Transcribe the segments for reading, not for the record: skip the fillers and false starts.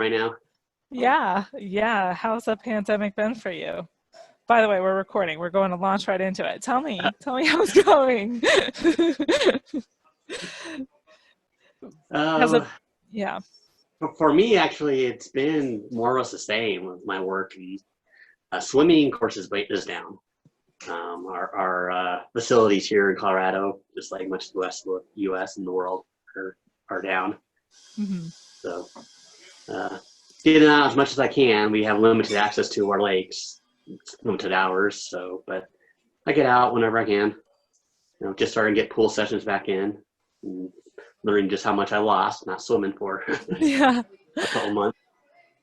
right now? Yeah, yeah. How's the pandemic been for you? By the way, we're recording. We're going to launch right into it. Tell me how it's going. How's it? Uh, Yeah. for me, actually, it's been more or less the same with my work. And, swimming courses is down. Our facilities here in Colorado, just like much of the rest of the U.S. and the world, are down. Hmm. So, uh, getting out as much as I can. We have limited access to our lakes, limited hours. So, but I get out whenever I can. Just starting to get pool sessions back in, and learning just how much I lost not swimming for Yeah. a couple months.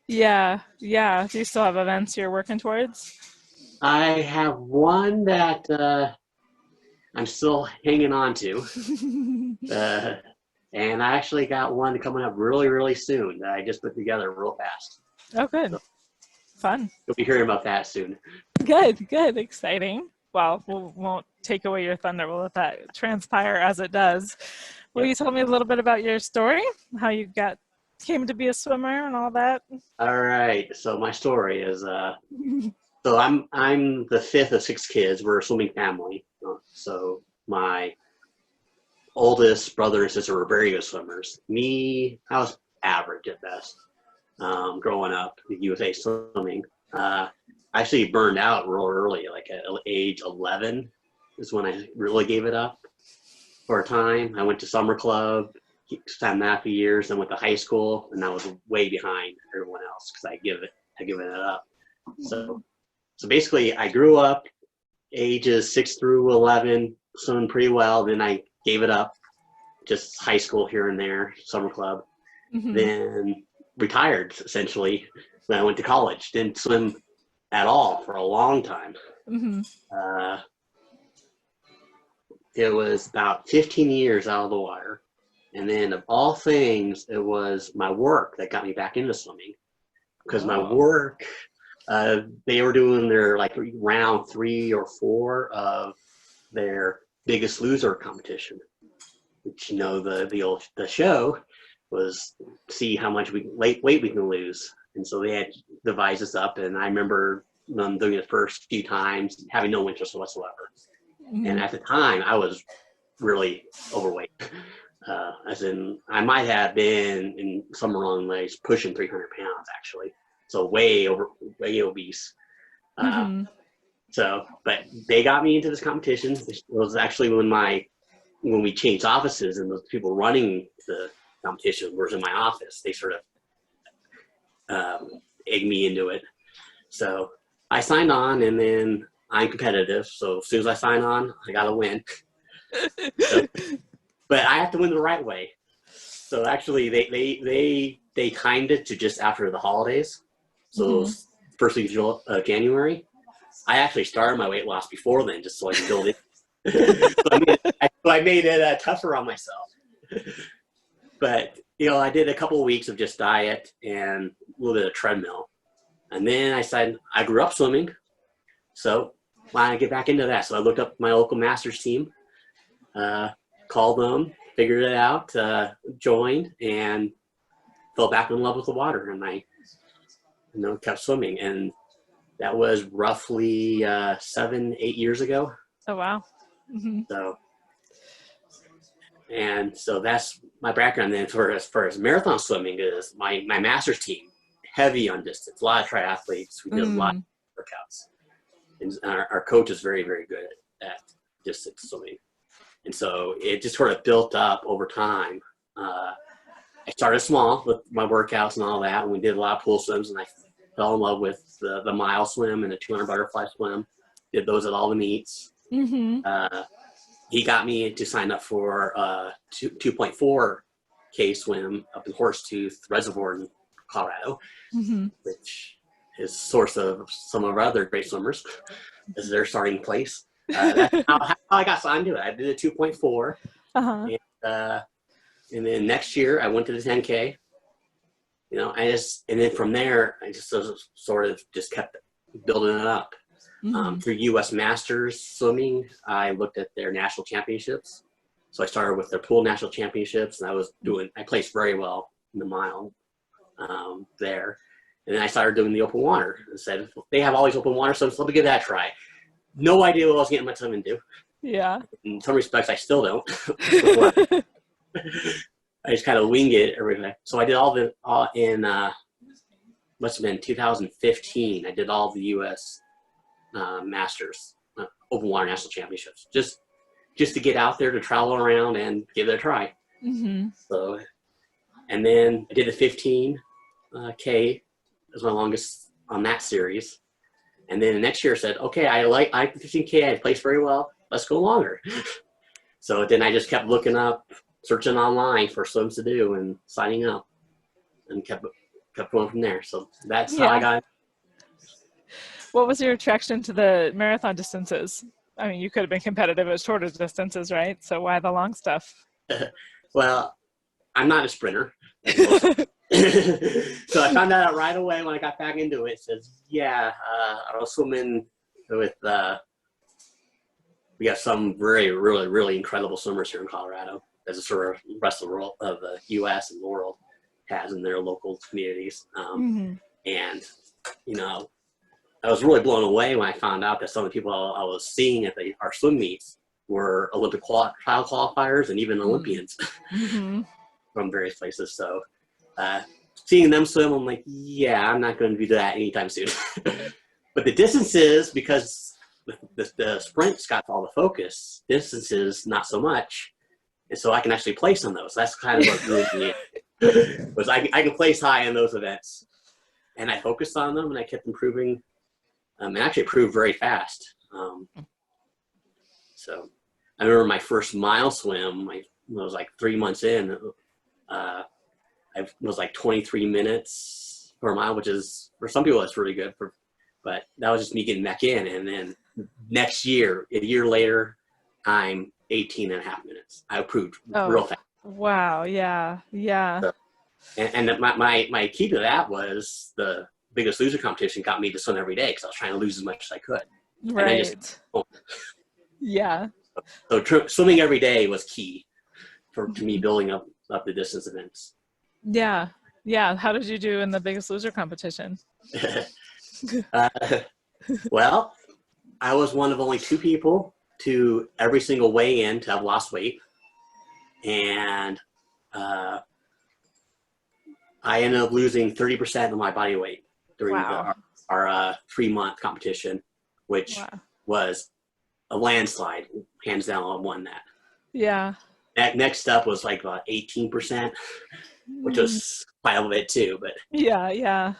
Yeah. Yeah. Do you still have events you're working towards? I have one that I'm still hanging on to, uh, and I actually got one coming up really, really soon that I just put together real fast. Oh, good. So Fun. you'll be hearing about that soon. Good. Good. Exciting. Well, we won't take away your thunder. We'll let that transpire as it does. Will Yep. you tell me a little bit about your story? How you came to be a swimmer and all that? All right. So my story is so I'm the fifth of six kids. We're a swimming family. So my oldest brother and sister were very good swimmers. Me, I was average at best. Growing up with USA swimming, I actually burned out real early, like at age 11 is when I really gave it up for a time. I went to summer club, spent that for years, then went to high school, and I was way behind everyone else because I given it up. So basically, I grew up ages 6 through 11, swimming pretty well. Then I gave it up, just high school here and there, summer club. Hmm. Then retired essentially when I went to college. Didn't swim at all for a long time. Hmm. Uh, it was about 15 years out of the water. And then of all things, it was my work that got me back into swimming because my Oh. work, they were doing their like round 3 or 4 of their Biggest Loser competition, which the show was see how much weight we can lose, and so they had devised this up. And I remember them doing it the first few times, having no interest whatsoever. And Hmm. at the time, I was really overweight. As in, I might have been in somewhere along the ways pushing 300 pounds actually, so way obese. Uh, Hmm. but they got me into this competition. It was actually when we changed offices and the people running the competition were in my office. They sort of egged me into it. So I signed on, and then I'm competitive. So as soon as I sign on, I got to win. So, but I have to win the right way. So actually, they timed it to just after the holidays. So Hmm. first week of January. I actually started my weight loss before then, just so I could build it. I made it tougher on myself. But I did a couple of weeks of just diet and a little bit of treadmill, and then I decided I grew up swimming, so why not get back into that? So I looked up my local masters team, uh, called them, figured it out, joined, and fell back in love with the water, and I kept swimming, and that was roughly 7, 8 years ago. Oh, wow. Hmm. So that's my background. Then for as far as marathon swimming is, my master's team, heavy on distance, a lot of triathletes. We did a lot Mm. of workouts, and our coach is very, very good at distance swimming. And so it just sort of built up over time. I started small with my workouts and all that, and we did a lot of pool swims, and I fell in love with the mile swim and the 200 butterfly swim. Did those at all the meets. Hmm. Uh, he got me to sign up for 2.4K swim up in Horsetooth Reservoir in Colorado, Hmm. which is source of some of our other great swimmers as their starting place. That's how I got signed to it. I did a 2.4, Uh-huh. and, and then next year I went to the 10K. And then from there I just sort of just kept building it up. Hmm. Through U.S. Masters Swimming, I looked at their national championships. So I started with their pool national championships, and I placed very well in the mile there. And then I started doing the open water. I said, they have all these open water swims, so let me give that a try. No idea what I was getting myself into. Yeah. In some respects, I still don't. I just kind of wing it everything. So I did all in, must have been 2015. I did all the U.S. Masters, open water national championships, just to get out there to travel around and give it a try. Mm-hmm. So, and then I did the 15K as my longest on that series. And then the next year I said, okay, I like the 15K. I placed very well. Let's go longer. So then I just kept looking up, searching online for swims to do and signing up, and kept going from there. So that's how I got. What was your attraction to the marathon distances? I mean, you could have been competitive at shorter distances, right? So why the long stuff? Well, I'm not a sprinter. So I found that out right away when I got back into it. It says, yeah, I was swimming with, we got some really incredible swimmers here in Colorado, as the sort of rest of the world, of the U.S. and the world has in their local communities. And, you know, I was really blown away when I found out that some of the people I was seeing at our swim meets were Olympic trial qualifiers and even Olympians from various places. So seeing them swim, I'm like, yeah, I'm not going to do that anytime soon. But the distances, because the sprints got all the focus, distances not so much, and so I can actually place on those. That's kind of what drew me in. Was I can place high in those events, and I focused on them, and I kept improving, and actually improved very fast. So I remember my first mile swim. I was like 3 months in. I was like 23 minutes per mile, which is, for some people, that's really good. But that was just me getting back in. And then next year, a year later, I'm 18 and a half minutes. I improved real fast. Wow. Yeah. Yeah. So, and my key to that was the Biggest Loser competition got me to swim every day because I was trying to lose as much as I could. Right. Yeah. So swimming every day was key to me building up the distance events. Yeah. Yeah. How did you do in the Biggest Loser competition? Well, I was one of only 2 people to every single weigh-in to have lost weight. And I ended up losing 30% of my body weight during our 3-month competition, which was a landslide. Hands down, I won that. Yeah. Next up was like about 18%, which was quite a bit too. But yeah.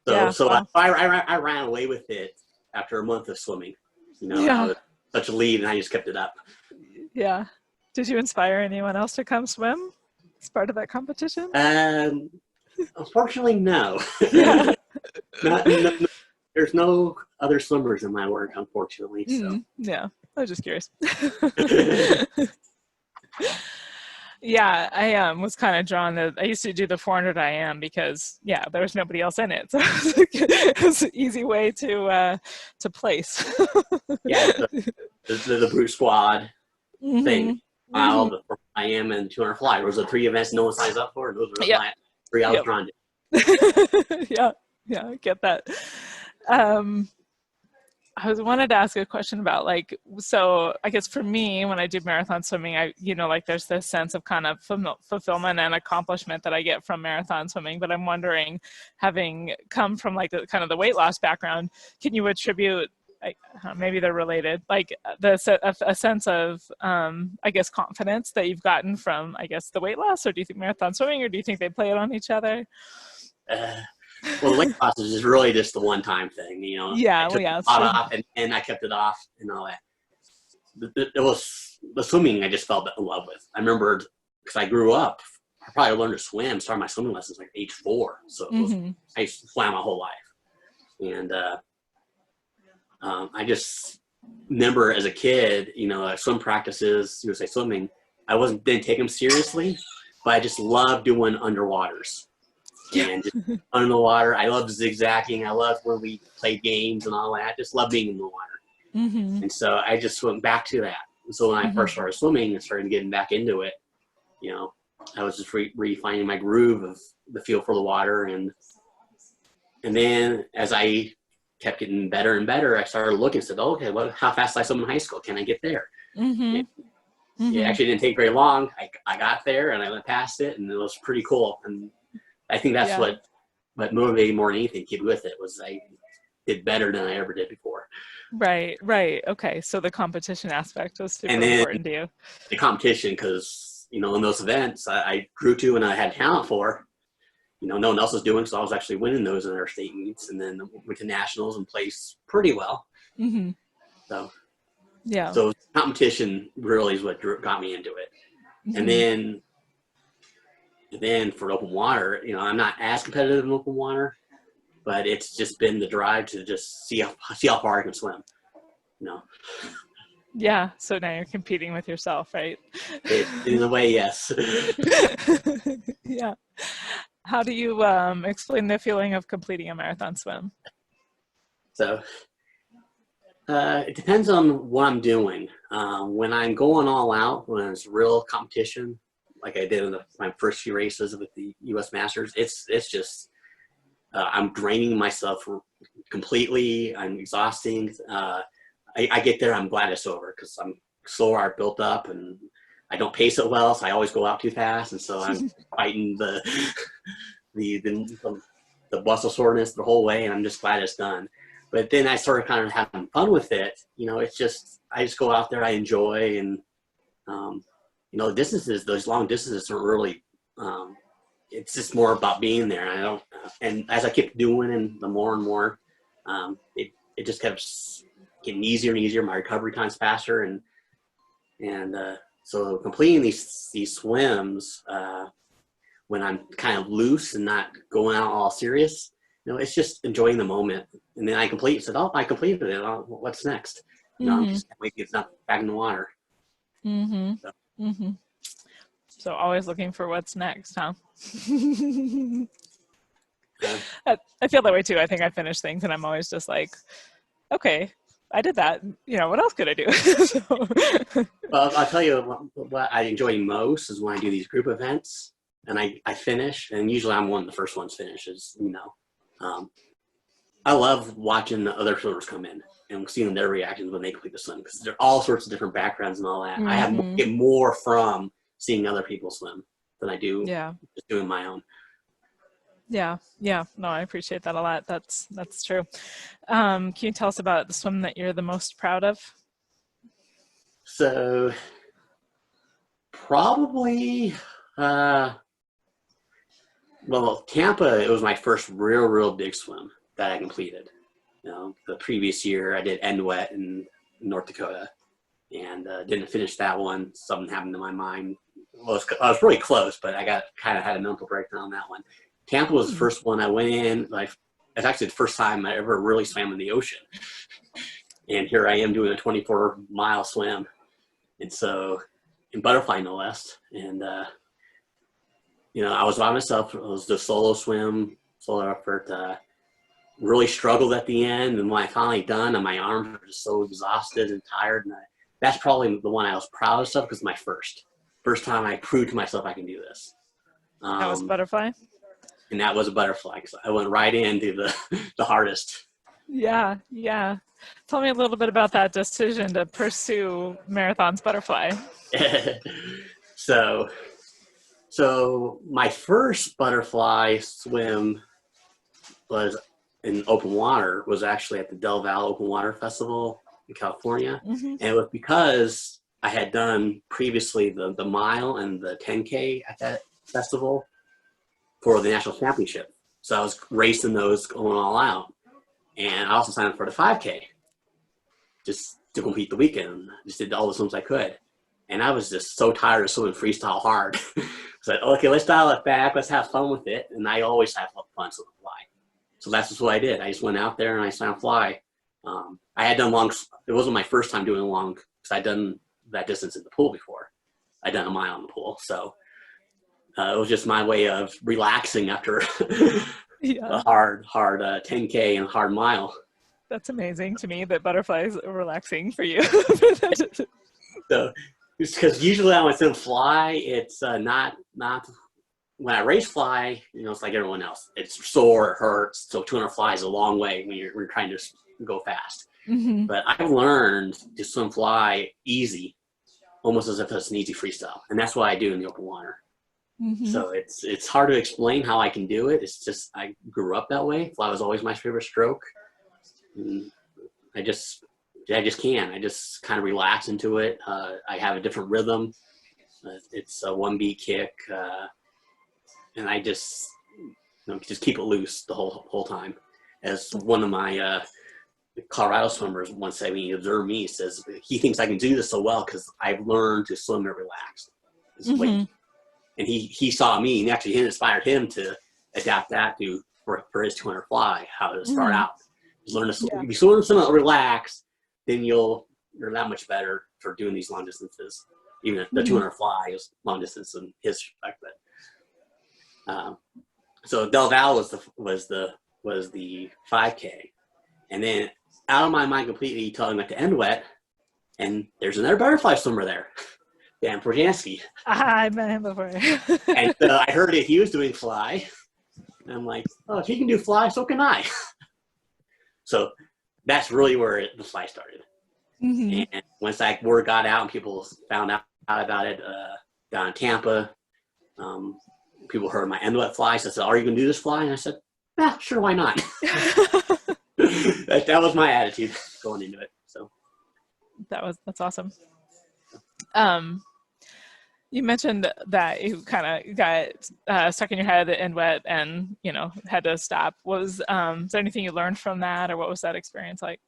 So I ran away with it after a month of swimming. You know, I was such a lead, and I just kept it up. Yeah. Did you inspire anyone else to come swim as part of that competition? Unfortunately, no. No. There's no other swimmers in my work, unfortunately. So. Yeah, I was just curious. Yeah, I was kind of drawn to, I used to do the 400 IM because, there was nobody else in it. So it was an easy way to place. Yeah, the brute squad thing. All the IM and 200 fly. Those are the 3 events no one signs up for. Those are my 3 I was drawn to. Yeah, I get that. I wanted to ask a question about so I guess for me, when I do marathon swimming, there's this sense of kind of fulfillment and accomplishment that I get from marathon swimming. But I'm wondering, having come from kind of the weight loss background, can you attribute, maybe they're related, a sense of, I guess, confidence that you've gotten from, I guess, the weight loss? Or do you think marathon swimming, or do you think they play it on each other? Well, the weight loss is just really just the one-time thing, you know. I took it off and I kept it off and all that. It was the swimming I just fell in love with. I remember because I grew up, I probably learned to swim, started my swimming lessons like age 4. So I used to swim my whole life. And I just remember as a kid, swim practices, USA swimming, didn't take them seriously, but I just loved doing underwaters. And just under the water. I love zigzagging. I love when we played games and all that. I just love being in the water. And so I just went back to that. And so when I first started swimming and started getting back into it, I was just refinding my groove of the feel for the water. And then as I kept getting better and better, I started looking and said, oh, okay, well, how fast did I swim in high school? Can I get there? Mm-hmm. It actually didn't take very long. I got there and I went past it, and it was pretty cool. And I think that's what motivated more than anything to keep with it, was I did better than I ever did before. Right. Okay. So the competition aspect was super important to you. The competition, because, in those events I grew to and I had talent for, no one else was doing, so I was actually winning those in our state meets, and then went to nationals and placed pretty well. Mm-hmm. So competition really is what got me into it. Mm-hmm. And then for open water, I'm not as competitive in open water, but it's just been the drive to just see how far I can swim. Yeah. So now you're competing with yourself, right? In a way, yes. Yeah. How do you explain the feeling of completing a marathon swim? So it depends on what I'm doing. When I'm going all out, when it's real competition, like I did in my first few races with the U.S. Masters, it's just I'm draining myself completely. I'm exhausting. I get there, I'm glad it's over, because I'm slower, I've built up, and I don't pace it well, so I always go out too fast, and so I'm fighting the muscle soreness the whole way, and I'm just glad it's done. But then I started kind of having fun with it. It's just, I just go out there, I enjoy, and those long distances are really, it's just more about being there. And as I kept doing, and the more and more, it just kept getting easier and easier. My recovery time's faster, and so completing these swims, when I'm kind of loose and not going out all serious, it's just enjoying the moment. And then I said, oh, I completed it. What's next? I'm just waiting to get back in the water. So always looking for what's next, huh? I feel that way too. I think I finish things and I'm always just like, okay, I did that. What else could I do? Well, I'll tell you what I enjoy most is when I do these group events and I finish, and usually I'm one of the first ones finishes, I love watching the other swimmers come in and seeing their reactions when they complete the swim, because there are all sorts of different backgrounds and all that. I get more from seeing other people swim than I do just doing my own. Yeah. No, I appreciate that a lot. That's true. Can you tell us about the swim that you're the most proud of? So probably, Tampa, it was my first real big swim that I completed. The previous year I did End Wet in North Dakota, and didn't finish that one. Something happened to my mind. Well, I was really close, but I kind of had a mental breakdown on that one. Tampa was the first one I went in. It's actually the first time I ever really swam in the ocean. And here I am doing a 24-mile swim. And so, in butterfly no less. And, I was by myself. It was the solo effort. Really struggled at the end. And when I finally done, and my arms were just so exhausted and tired. And that's probably the one I was proudest of, because my first time I proved to myself I can do this. That was butterfly? And that was a butterfly, because I went right into the hardest. Yeah. Tell me a little bit about that decision to pursue marathons butterfly. So my first butterfly swim was in open water, was actually at the Del Valle Open Water Festival in California. And it was because I had done previously the mile and the 10K at that festival for the national championship. So I was racing those, going all out. And I also signed up for the 5K just to complete the weekend. Just did all the swims I could. And I was just so tired of swimming freestyle hard. So okay, let's dial it back. Let's have fun with it. And I always have fun swimming fly. So that's just what I did. I just went out there and I swam fly. I had done long. It wasn't my first time doing long, because I'd done that distance in the pool before. I'd done a mile in the pool. So it was just my way of relaxing after a hard 10K and a hard mile. That's amazing to me that butterflies are relaxing for you. So, because usually when I swim fly, it's not when I race fly, it's like everyone else. It's sore, it hurts. So 200 fly is a long way when you're trying to go fast. Mm-hmm. But I've learned to swim fly easy, almost as if it's an easy freestyle. And that's what I do in the open water. Mm-hmm. So it's hard to explain how I can do it. It's just, I grew up that way. Fly was always my favorite stroke. And I just can. I just kind of relax into it. I have a different rhythm. It's a 1 beat kick. And I just keep it loose the whole time. As one of my Colorado swimmers once said when he observed me, he says he thinks I can do this so well because I've learned to swim and relax. Mm-hmm. And he saw me, and actually it inspired him to adapt that for his 200 fly, how to start out. Just learn to if you swim and relax, then you're that much better for doing these long distances. Even if the 200 fly is long distance in his respect, but so Del Val was the 5K, and then out of my mind completely, telling me to end wet, and there's another butterfly swimmer there. Dan Porjanski. I met him before. And I heard that he was doing fly. And I'm like, oh, if he can do fly, so can I. So that's really where the fly started. Mm-hmm. And once that word got out and people found out about it down in Tampa, people heard my end wet fly. So I said, are you going to do this fly? And I said, yeah, sure, why not? that was my attitude going into it. So that's awesome. You mentioned that you kind of got stuck in your head and wet and, had to stop. Is there anything you learned from that, or what was that experience like?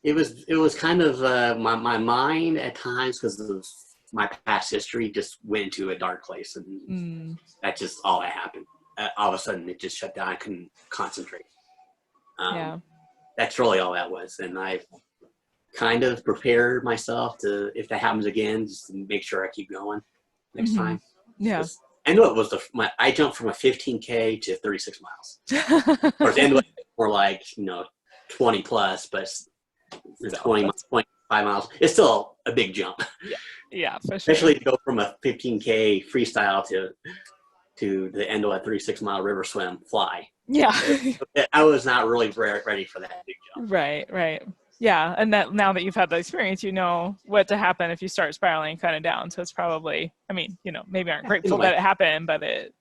It was kind of my mind at times, because of my past history, just went into a dark place, and that's just all that happened. All of a sudden it just shut down. I couldn't concentrate. That's really all that was. And I kind of prepared myself to, if that happens again, just to make sure I keep going next time. Yeah. I know it was I jumped from a 15K to 36 miles. Of course, anyway, more like 20 plus, but 25 miles. It's still a big jump. Yeah, for sure. Especially to go from a 15K freestyle to the end of a 36-mile river swim fly. Yeah. I was not really ready for that big jump. Right. Yeah, and that now that you've had the experience, you know what to happen if you start spiraling kind of down. So it's probably, maybe aren't grateful that it happened, but it,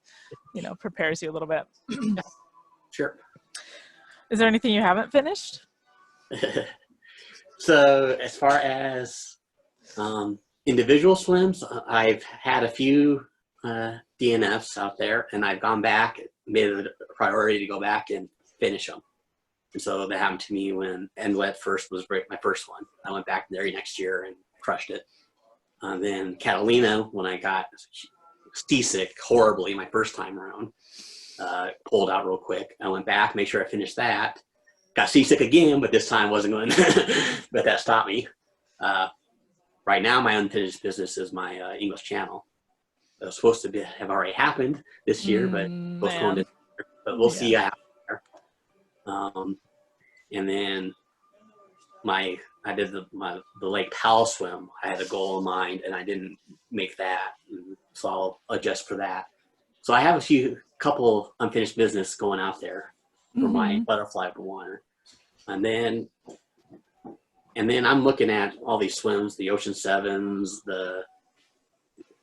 prepares you a little bit. Sure. Is there anything you haven't finished? So as far as individual swims, I've had a few DNFs out there, and I've gone back, made it a priority to go back and finish them. And so that happened to me when NWET first was my first one. I went back there next year and crushed it. Then Catalina, when I got seasick horribly my first time around, pulled out real quick. I went back, made sure I finished that. Got seasick again, but this time wasn't going but that stopped me. Right now, my unfinished business is my English Channel. It was supposed to have already happened this year, but postponed it. But we'll see. And then I did the Lake Powell swim. I had a goal in mind, and I didn't make that, so I'll adjust for that. So I have couple unfinished business going out there for my butterfly open water, and then I'm looking at all these swims, the Ocean Sevens,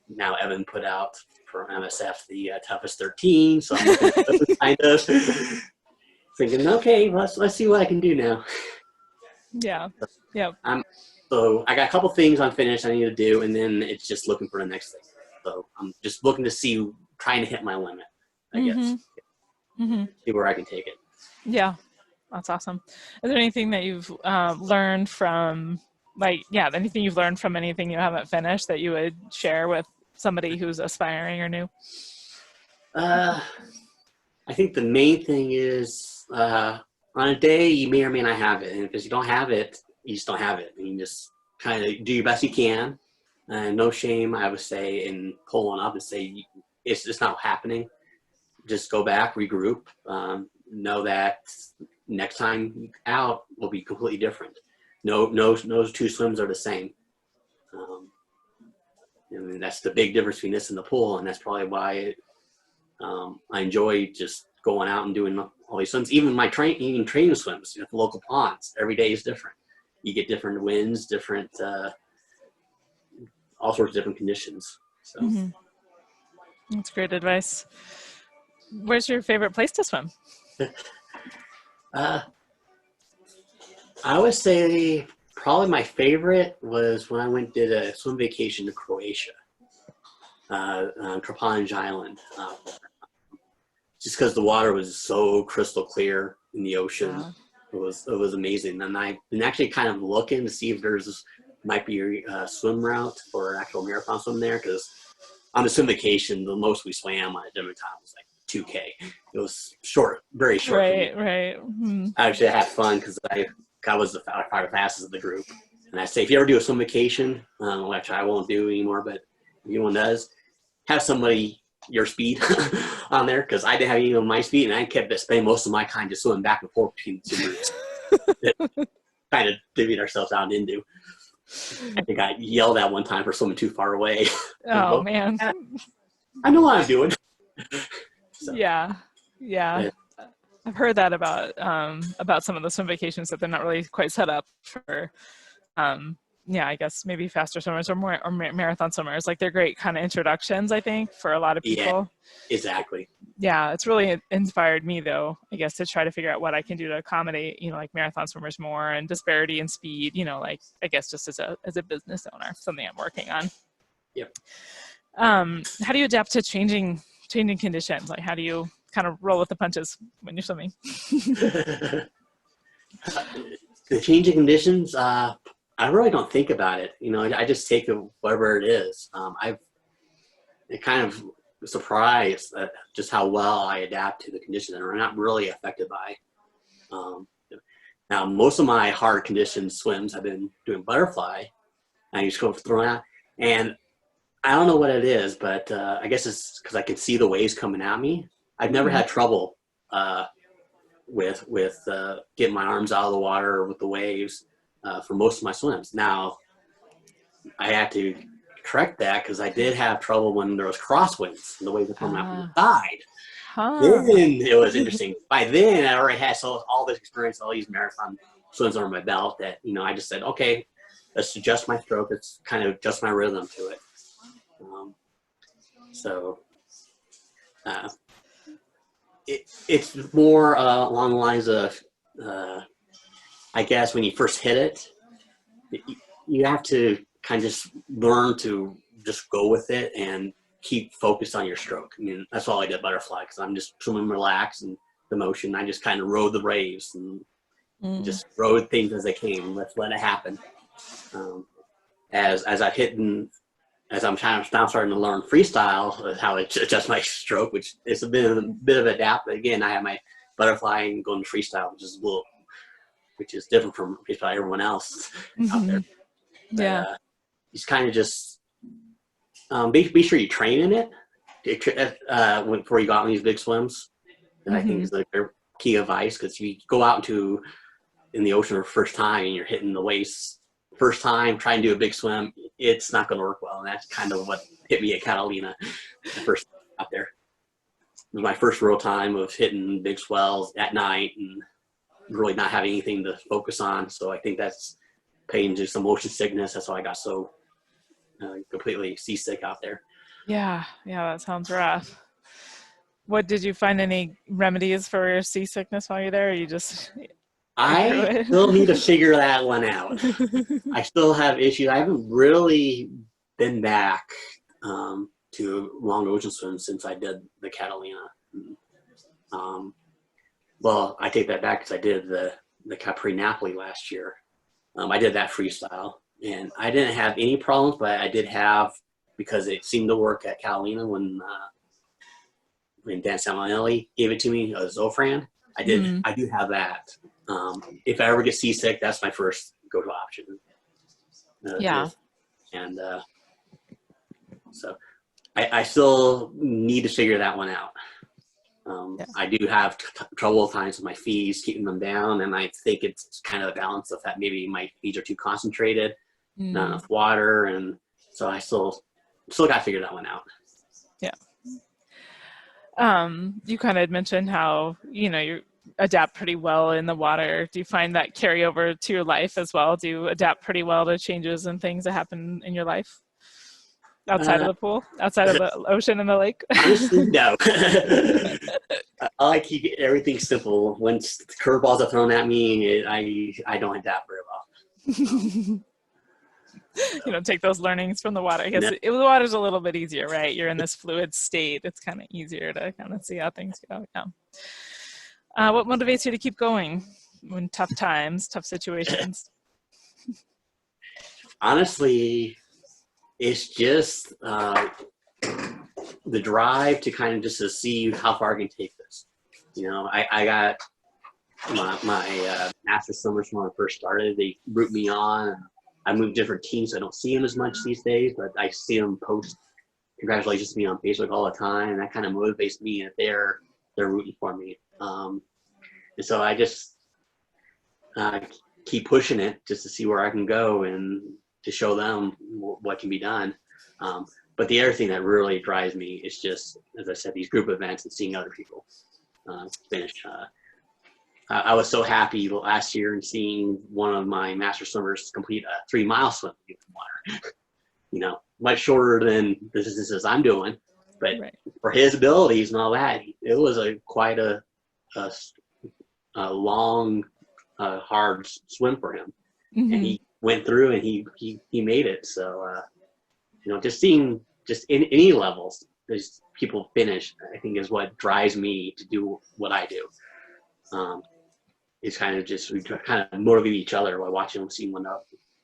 now Evan put out for MSF the toughest 13. So I'm looking at those kind of. Thinking, okay, let's see what I can do now. Yeah. So I got a couple things unfinished I need to do, and then it's just looking for the next thing. So I'm just looking to see, trying to hit my limit, I guess. See where I can take it. Yeah, that's awesome. Is there anything that you've learned from, anything you've learned from anything you haven't finished that you would share with somebody who's aspiring or new? I think the main thing is, on a day you may or may not have it, and if you don't have it, you just don't have it, and you just kind of do your best you can. No shame, I would say, in pulling up and say it's not happening. Just go back, regroup. Know that next time out will be completely different. No two swims are the same. And that's the big difference between this and the pool, and that's probably why I enjoy just going out and doing all these swims. Even my training swims at the local ponds. Every day is different. You get different winds, different all sorts of different conditions. So That's great advice. Where's your favorite place to swim? I would say probably my favorite was when I did a swim vacation to Croatia, on Trapani Island. Just because the water was so crystal clear in the ocean. Wow. It was amazing. And I've been actually kind of looking to see if might be a swim route for an actual marathon swim there, because on the swim vacation, the most we swam on a different time was like 2K. It was short, very short. Right. Actually, I had fun because I was the fastest of the group. And I say, if you ever do a swim vacation, which I won't do anymore, but if anyone does, have somebody your speed on there, because I didn't have even my speed, and I kept spending most of my time just swimming back and forth between the two groups. Kind of divvied ourselves out into. I think I yelled at one time for swimming too far away. Oh man, I know what I'm doing. So, yeah. I've heard that about some of the swim vacations, that they're not really quite set up for I guess maybe faster swimmers or marathon swimmers. Like, they're great kind of introductions, I think, for a lot of people. Yeah, exactly. Yeah, it's really inspired me, though, I guess, to try to figure out what I can do to accommodate, like marathon swimmers more, and disparity in speed, like, I guess just as a business owner, something I'm working on. Yep. How do you adapt to changing conditions? Like, how do you kind of roll with the punches when you're swimming? The changing conditions, I really don't think about it. I just take it whatever it is. I'm kind of surprised at just how well I adapt to the conditions, and I'm not really affected by. Now, most of my hard condition swims I've been doing butterfly. I just go throwing out, and I don't know what it is, but I guess it's because I can see the waves coming at me. I've never had trouble with getting my arms out of the water with the waves. For most of my swims. Now, I had to correct that because I did have trouble when there was crosswinds and the waves were coming out from the side. Then it was interesting. By then, I already had all this experience, all these marathon swims under my belt, that I just said, okay, let's adjust my stroke. Let's kind of adjust my rhythm to it. It's more along the lines of. I guess when you first hit it, you have to kind of just learn to just go with it and keep focused on your stroke. I mean, that's all I did butterfly, because I'm just swimming relaxed and the motion. I just kind of rode the waves and just rode things as they came. Let's let it happen. As I hit and as I'm now starting to learn freestyle, how to adjust my stroke, which is a bit of an adapt. But again, I have my butterfly and going to freestyle, which is different from probably everyone else out there. But, just kind of just be sure you train in it before you go out on these big swims. And I think is like their key advice, because you go out in the ocean for the first time and you're hitting the waves first time, trying to do a big swim, it's not going to work well. And that's kind of what hit me at Catalina the first time out there. It was my first real time of hitting big swells at night and really not having anything to focus on. So I think that's paying into some motion sickness. That's why I got so completely seasick out there. Yeah, that sounds rough. What, did you find any remedies for your seasickness while you're there, or you just I still need to figure that one out. I still have issues. I haven't really been back to long ocean swims since I did the Catalina. Well, I take that back, because I did the Capri Napoli last year. I did that freestyle, and I didn't have any problems, but I did have, because it seemed to work at Catalina when Dan Samueli gave it to me, Zofran. I do have that. If I ever get seasick, that's my first go-to option. So I still need to figure that one out. I do have trouble times with my fees, keeping them down, and I think it's kind of a balance of that. Maybe my fees are too concentrated, not enough water, and so I still still got to figure that one out. Yeah. You kind of mentioned how, you adapt pretty well in the water. Do you find that carry over to your life as well? Do you adapt pretty well to changes and things that happen in your life outside of the pool, outside of the ocean and the lake? Honestly, no. I like keep everything simple. Once the curveballs are thrown at me, I don't adapt very well. You don't take those learnings from the water. I guess No. the water's a little bit easier, right? You're in this fluid state. It's kind of easier to kind of see how things go. Yeah. What motivates you to keep going when tough times, tough situations? Honestly, it's just the drive to kind of just to see how far I can take this. I got my master summers when I first started. They root me on. I moved different teams, so I don't see them as much these days, but I see them post congratulations to me on Facebook all the time, and that kind of motivates me that they're rooting for me. And so I just keep pushing it just to see where I can go and to show them what can be done. But the other thing that really drives me is just, as I said, these group events and seeing other people finish. I was so happy last year in seeing one of my master swimmers complete a 3-mile swim in the water. Much shorter than the distances I'm doing, but right. For his abilities and all that, it was quite a long, hard swim for him. Mm-hmm. And he went through and he made it. So, just seeing just in any levels, there's people finish, I think is what drives me to do what I do. It's kind of just, we kind of motivate each other by watching them, seeing what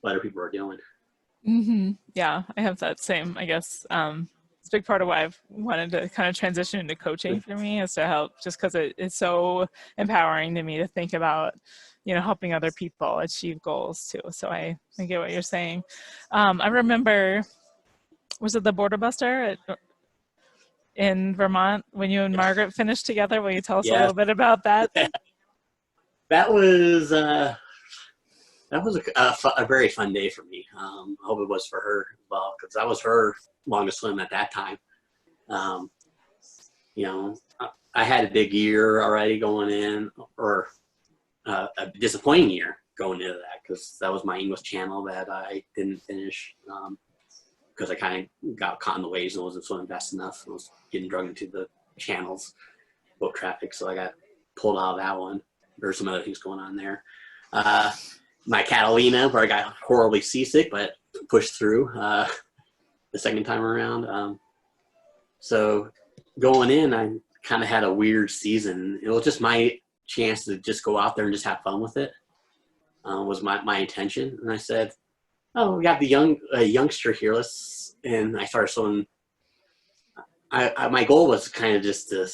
other people are doing. Mm-hmm. Yeah, I have that same, I guess, it's a big part of why I've wanted to kind of transition into coaching for me, is to help, just because it's so empowering to me to think about, helping other people achieve goals too. So I get what you're saying. I remember, was it the Border Buster in Vermont when you and Margaret finished together? Will you tell us a little bit about that? That was a very fun day for me. I hope it was for her as well, because that was her longest swim at that time. I had a big year already going in, or a disappointing year going into that, because that was my English Channel that I didn't finish because I kind of got caught in the waves and wasn't swimming fast enough. I was getting dragged into the channels, boat traffic, so I got pulled out of that one. There's some other things going on there. My Catalina, where I got horribly seasick, but pushed through the second time around. So going in, I kind of had a weird season. It was just my chance to just go out there and just have fun with it. Was my intention. And I said, oh, we got the youngster here. And I started swimming. My goal was kind of just to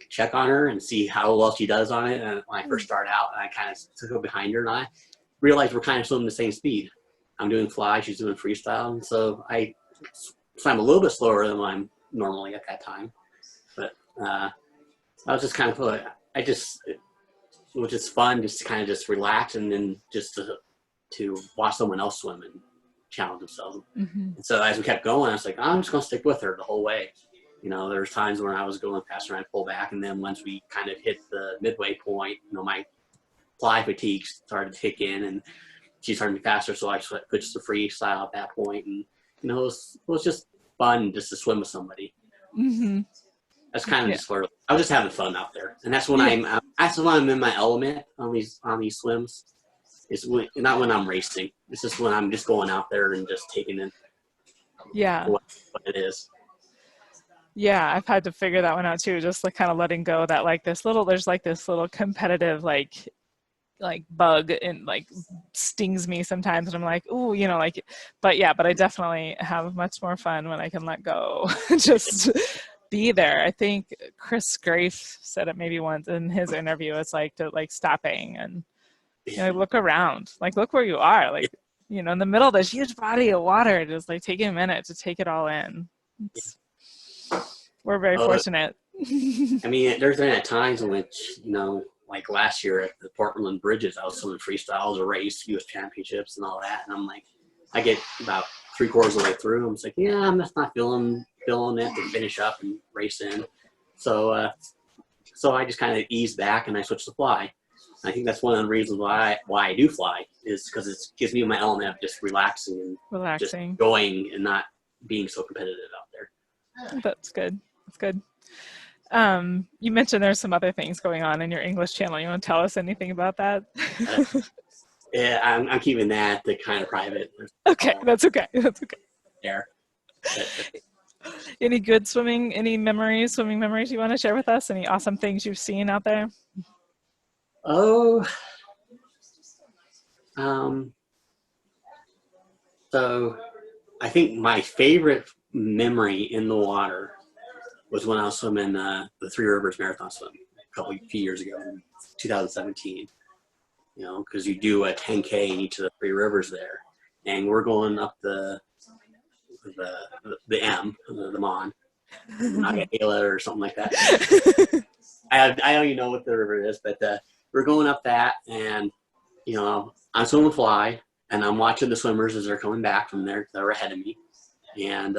check on her and see how well she does on it. And when I first started out, I kind of took her behind her, and I realized we're kind of swimming the same speed. I'm doing fly, she's doing freestyle, and so I swam a little bit slower than I'm normally at that time. But I was just kind of it was just fun, just to kind of just relax, and then just to watch someone else swim and challenge themselves. Mm-hmm. And so as we kept going, I was like, I'm just going to stick with her the whole way. There's times when I was going faster and I'd pull back, and then once we kind of hit the midway point, my fly fatigue started to kick in, and she started to be faster, so I switched to freestyle at that point, and it was just fun just to swim with somebody. Mm-hmm. That's kind of just where I was just having fun out there, and that's when I'm in my element on these swims. It's not when I'm racing. It's just when I'm just going out there and just taking in what it is. Yeah, I've had to figure that one out too, just like kind of letting go that there's this little competitive like bug and stings me sometimes, and I'm like, ooh, but I definitely have much more fun when I can let go. Just be there. I think Chris Grafe said it maybe once in his interview. It's stopping and look around, look where you are, in the middle of this huge body of water, just taking a minute to take it all in. We're very fortunate. I mean, there's been at times in which, like last year at the Portland Bridges, I was swimming freestyles, a race, U.S. championships and all that. And I'm like, I get about 3/4 of the way through. I'm just like, yeah, I'm just not feeling it to finish up and race in. So so I just kind of ease back and I switch to fly. I think that's one of the reasons why I do fly, is because it gives me my element of just relaxing and just enjoying and not being so competitive out there. That's good. That's good. You mentioned there's some other things going on in your English channel. You want to tell us anything about that? Yeah, I'm keeping that the kind of private. Okay, that's okay. That's okay. There. Any good swimming memories you want to share with us? Any awesome things you've seen out there? Oh, so I think my favorite memory in the water was when I was swimming the Three Rivers Marathon swim few years ago, in 2017. You know, because you do a 10K in each of the three rivers there, and we're going up the Mon, Ayla or something like that. I don't even know what the river is, but we're going up that, and you know, I'm swimming fly, and I'm watching the swimmers as they're coming back from there. They're ahead of me, and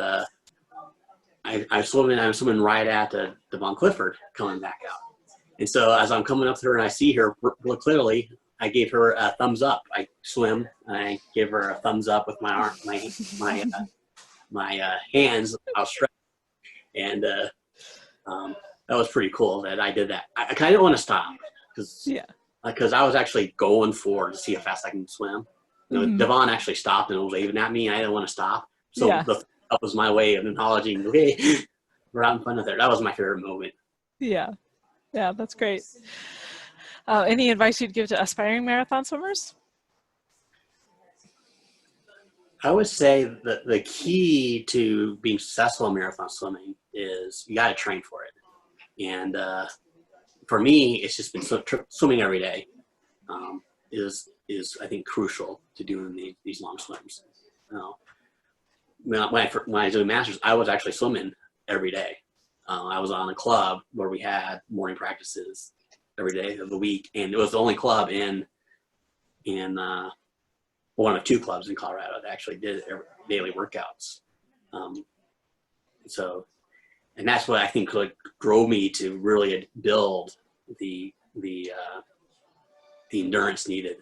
I'm swimming right at the Von Clifford coming back out. And so as I'm coming up to her and I see her real clearly, I gave her a thumbs up. I swim and I give her a thumbs up with my arm, my hands outstretched, and that was pretty cool that I did that. I kind of didn't want to stop because I was actually going to see how fast I can swim. You know, Devon actually stopped and was waving at me, and I didn't want to stop. So that was my way of acknowledging, okay, we're out in front of there. That was my favorite moment. Yeah, that's great. Any advice you'd give to aspiring marathon swimmers? I would say that the key to being successful in marathon swimming is you got to train for it. And for me, it's just been swimming every day is I think crucial to doing these long swims. You know, when I was doing masters, I was actually swimming every day. I was on a club where we had morning practices every day of the week, and it was the only club in one of two clubs in Colorado that actually did daily workouts. So, and that's what I think drove me to really build the endurance needed.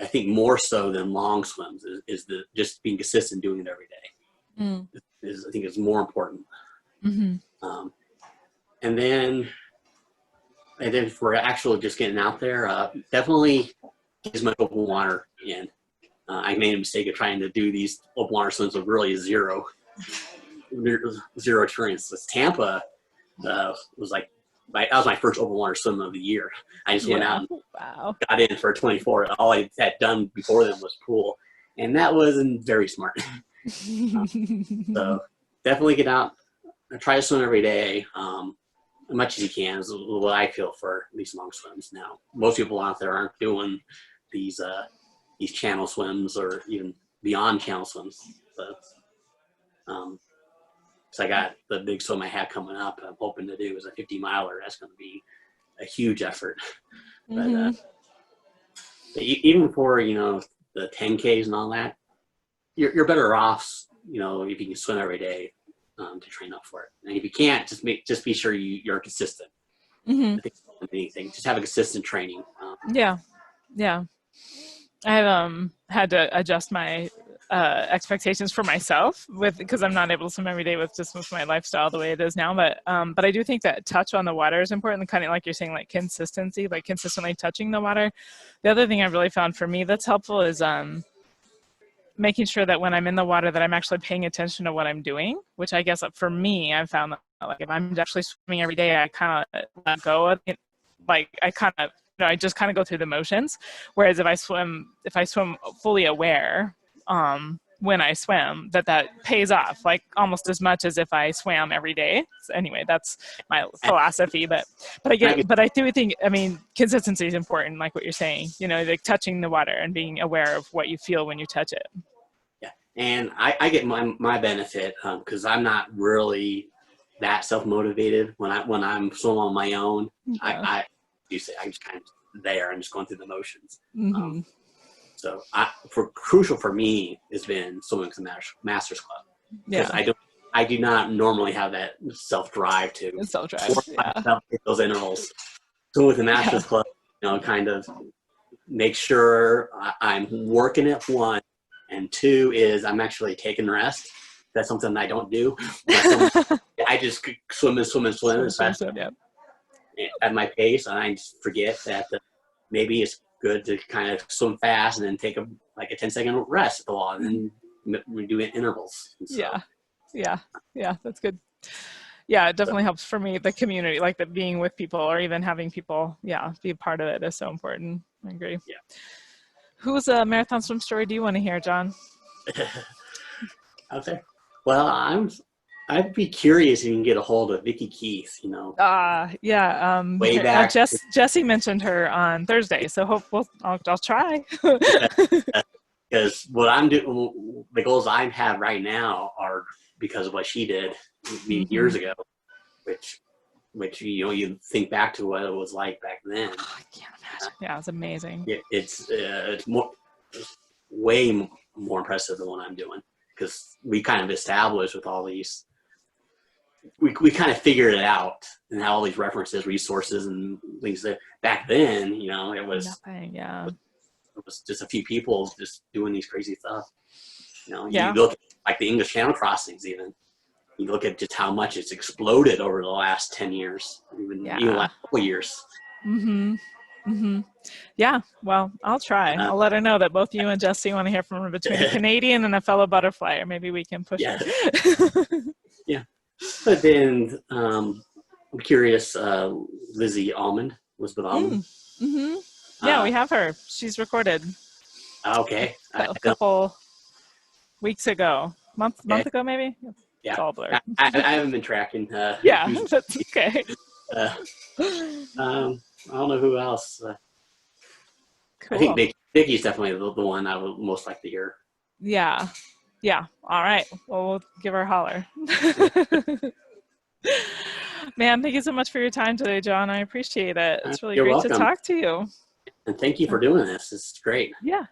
I think more so than long swims is the just being consistent doing it every day. I think is more important. And then if we're actually just getting out there, definitely get as much open water in. I made a mistake of trying to do these open water swims with really zero experience. Tampa was like, that was my first open water swim of the year. I just went out and got in for a 24. All I had done before then was pool, and that wasn't very smart. So definitely get out. Try to swim every day, as much as you can, is what I feel for these long swims. Now, most people out there aren't doing these channel swims or even beyond channel swims. But, so I got the big swim I have coming up. I'm hoping to do is a 50-miler. That's going to be a huge effort. But even for the 10Ks and all that, you're better off if you can swim every day. To train up for it, and if you can't, just be sure you're consistent. I think anything, just have a consistent training. Yeah. I've had to adjust my expectations for myself because I'm not able to swim every day with my lifestyle the way it is now. But I do think that touch on the water is important, kind of like you're saying, like consistency, like consistently touching the water. The other thing I've really found for me that's helpful is making sure that when I'm in the water that I'm actually paying attention to what I'm doing, which I guess for me, I've found that like if I'm actually swimming every day, I kind of let go of it. Like I just kind of go through the motions. Whereas if I swim fully aware, when I swim, that pays off like almost as much as if I swam every day. So anyway, that's my philosophy. But I do think, consistency is important, like what you're saying, like touching the water and being aware of what you feel when you touch it. Yeah. And I get my benefit because I'm not really that self-motivated when I'm swimming on my own. I'm just kind of there and just going through the motions. So crucial for me has been swimming to the Masters Club, because Yeah. I do not normally have that self-drive to Self-drive. force Yeah. myself to hit those intervals. So with the Masters Club, kind of make sure I'm working it, one, and two is I'm actually taking rest. That's something I don't do. I just swim as fast Yeah. at my pace, and I just forget that maybe it's good to kind of swim fast and then take a 10-second rest at the wall, and then we do intervals. So, Yeah, that's good. Yeah, it definitely helps for me, the community, like the being with people or even having people, be a part of it is so important. I agree. Yeah. Whose marathon swim story do you want to hear, John? Out there. Well, I'd be curious if you can get a hold of Vicki Keith, Way back. Jesse mentioned her on Thursday, so I'll try. Because what I'm doing, the goals I have right now are because of what she did years ago, which you think back to what it was like back then. Oh, I can't imagine. Yeah, it's amazing. It's way more impressive than what I'm doing, because we kind of established with all these. We kind of figured it out and had all these references, resources, and things that back then, it was nothing. Yeah. It was just a few people just doing these crazy stuff. You Yeah. look at, like, the English Channel crossings, even. You look at just how much it's exploded over the last 10 years, even the last couple years. Yeah, well, I'll try. I'll let her know that both you and Jesse want to hear from her, between a Canadian and a fellow butterfly, or maybe we can push her. Yeah. But then I'm curious, Lizzie Almond was with Almond. Yeah, we have her. She's recorded. Okay. A couple weeks ago. Month ago, maybe? Yeah. It's all blurred. I haven't been tracking. That's okay. I don't know who else. Cool. I think Vicky's definitely the one I would most like to hear. Yeah. All right. Well, we'll give her a holler. Man, thank you so much for your time today, John. I appreciate it. It's really great to talk to you. And thank you for doing this. It's great. Yeah.